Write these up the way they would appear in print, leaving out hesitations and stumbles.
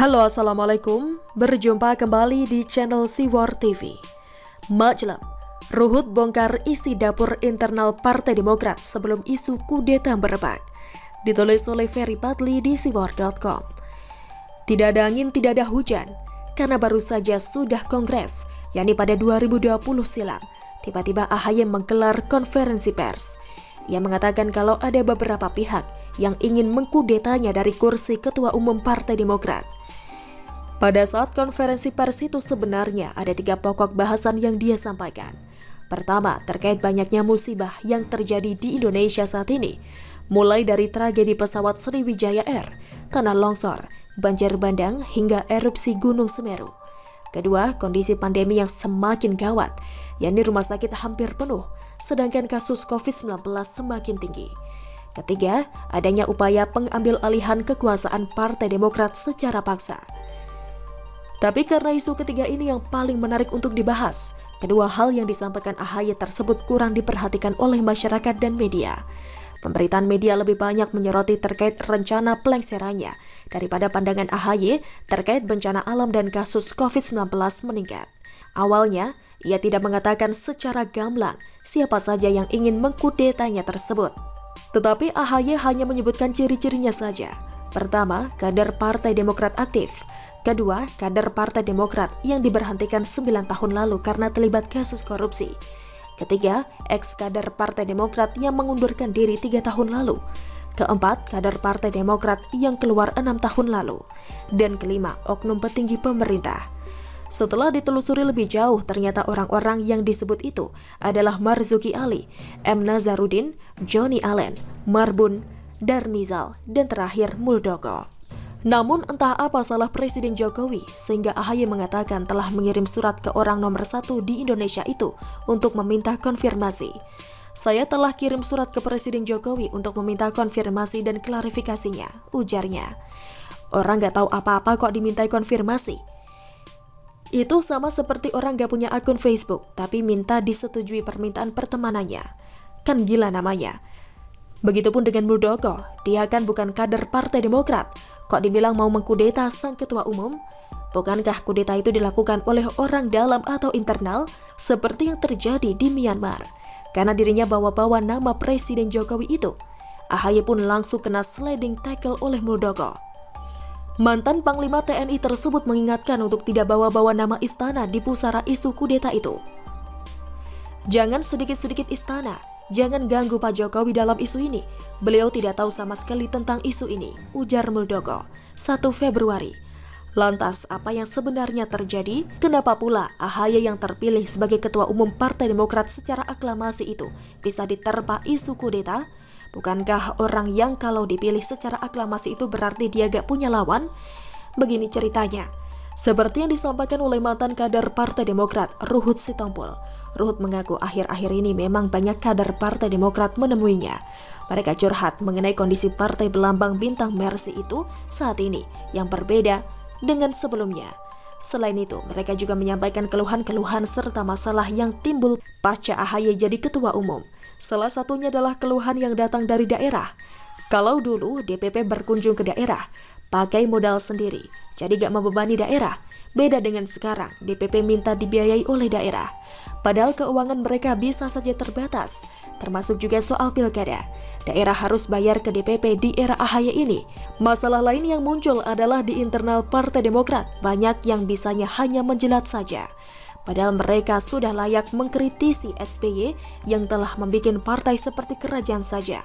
Halo, Assalamualaikum. Berjumpa kembali di channel Siwar TV. Majelang, Ruhut bongkar isi dapur internal Partai Demokrat sebelum isu kudeta merebak. Ditulis oleh Ferry Padli di siwar.com. Tidak ada angin, tidak ada hujan, karena baru saja sudah kongres, yakni pada 2020 silam. Tiba-tiba AHY menggelar konferensi pers. Ia mengatakan kalau ada beberapa pihak yang ingin mengkudetanya dari kursi Ketua Umum Partai Demokrat. Pada saat konferensi pers itu sebenarnya ada 3 pokok bahasan yang dia sampaikan. Pertama, terkait banyaknya musibah yang terjadi di Indonesia saat ini, mulai dari tragedi pesawat Sriwijaya Air, tanah longsor, banjir bandang, hingga erupsi Gunung Semeru. Kedua, kondisi pandemi yang semakin gawat, yakni rumah sakit hampir penuh, sedangkan kasus COVID-19 semakin tinggi. Ketiga, adanya upaya pengambil alihan kekuasaan Partai Demokrat secara paksa. Tapi karena isu ketiga ini yang paling menarik untuk dibahas, kedua hal yang disampaikan AHY tersebut kurang diperhatikan oleh masyarakat dan media. Pemberitaan media lebih banyak menyoroti terkait rencana pelengserannya daripada pandangan AHY terkait bencana alam dan kasus COVID-19 meningkat. Awalnya, ia tidak mengatakan secara gamblang siapa saja yang ingin mengkudetanya tersebut. Tetapi AHY hanya menyebutkan ciri-cirinya saja. Pertama, kader Partai Demokrat aktif. Kedua, kader Partai Demokrat yang diberhentikan 9 tahun lalu karena terlibat kasus korupsi. Ketiga, ex-kader Partai Demokrat yang mengundurkan diri 3 tahun lalu. Keempat, kader Partai Demokrat yang keluar 6 tahun lalu. Dan kelima, oknum petinggi pemerintah. Setelah ditelusuri lebih jauh, ternyata orang-orang yang disebut itu adalah Marzuki Ali, M. Nazarudin, Johnny Allen, Marbun, Darmizal, dan terakhir Muldoko. Namun entah apa salah Presiden Jokowi sehingga AHY mengatakan telah mengirim surat ke orang nomor 1 di Indonesia itu untuk meminta konfirmasi. Saya telah kirim surat ke Presiden Jokowi untuk meminta konfirmasi dan klarifikasinya, ujarnya. Orang gak tahu apa-apa kok dimintai konfirmasi. Itu sama seperti orang gak punya akun Facebook tapi minta disetujui permintaan pertemanannya. Kan gila namanya. Begitupun dengan Muldoko, dia kan bukan kader Partai Demokrat. Kok dibilang mau mengkudeta sang ketua umum? Bukankah kudeta itu dilakukan oleh orang dalam atau internal seperti yang terjadi di Myanmar? Karena dirinya bawa-bawa nama Presiden Jokowi itu. AHY pun langsung kena sliding tackle oleh Muldoko. Mantan Panglima TNI tersebut mengingatkan untuk tidak bawa-bawa nama istana di pusara isu kudeta itu. Jangan sedikit-sedikit istana. Jangan ganggu Pak Jokowi dalam isu ini. Beliau tidak tahu sama sekali tentang isu ini, ujar Muldoko, 1 Februari. Lantas, apa yang sebenarnya terjadi? Kenapa pula AHY yang terpilih sebagai Ketua Umum Partai Demokrat secara aklamasi itu bisa diterpa isu kudeta? Bukankah orang yang kalau dipilih secara aklamasi itu berarti dia gak punya lawan? Begini ceritanya. Seperti yang disampaikan oleh mantan kader Partai Demokrat, Ruhut Sitompul. Ruhut mengaku akhir-akhir ini memang banyak kader Partai Demokrat menemuinya. Mereka curhat mengenai kondisi partai berlambang bintang Mercy itu saat ini yang berbeda dengan sebelumnya. Selain itu, mereka juga menyampaikan keluhan-keluhan serta masalah yang timbul pasca AHY jadi ketua umum. Salah satunya adalah keluhan yang datang dari daerah. Kalau dulu DPP berkunjung ke daerah, pakai modal sendiri, jadi gak membebani daerah. Beda dengan sekarang, DPP minta dibiayai oleh daerah. Padahal keuangan mereka bisa saja terbatas, termasuk juga soal pilkada. Daerah harus bayar ke DPP di era AHY ini. Masalah lain yang muncul adalah di internal Partai Demokrat, banyak yang bisanya hanya menjelat saja. Padahal mereka sudah layak mengkritisi SBY yang telah membuat partai seperti kerajaan saja.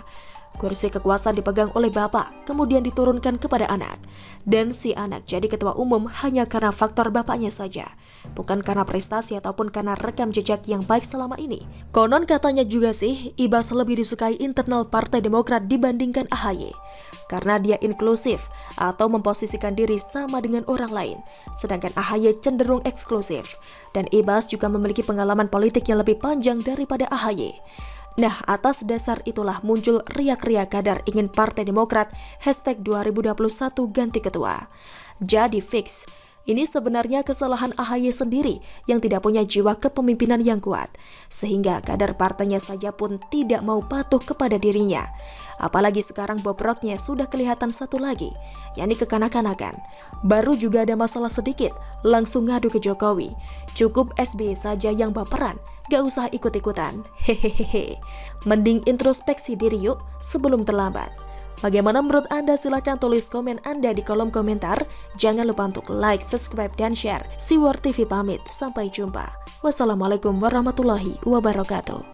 Kursi kekuasaan dipegang oleh bapak, kemudian diturunkan kepada anak. Dan si anak jadi ketua umum hanya karena faktor bapaknya saja, bukan karena prestasi ataupun karena rekam jejak yang baik selama ini. Konon katanya juga sih, Ibas lebih disukai internal Partai Demokrat dibandingkan AHY. Karena dia inklusif atau memposisikan diri sama dengan orang lain, sedangkan AHY cenderung eksklusif. Dan Ibas juga memiliki pengalaman politik yang lebih panjang daripada AHY. Nah, atas dasar itulah muncul riak-riak kader ingin Partai Demokrat #2021 ganti ketua. Jadi fix, Ini sebenarnya kesalahan AHY sendiri yang tidak punya jiwa kepemimpinan yang kuat, sehingga kader partainya saja pun tidak mau patuh kepada dirinya. Apalagi sekarang bobroknya sudah kelihatan satu lagi, yakni kekanak-kanakan. Baru juga ada masalah sedikit, langsung ngadu ke Jokowi. Cukup SBY saja yang baperan, gak usah ikut-ikutan. Hehehe. Mending introspeksi diri yuk sebelum terlambat. Bagaimana menurut Anda? Silahkan tulis komen Anda di kolom komentar. Jangan lupa untuk like, subscribe, dan share. Siwar TV pamit, sampai jumpa. Wassalamualaikum warahmatullahi wabarakatuh.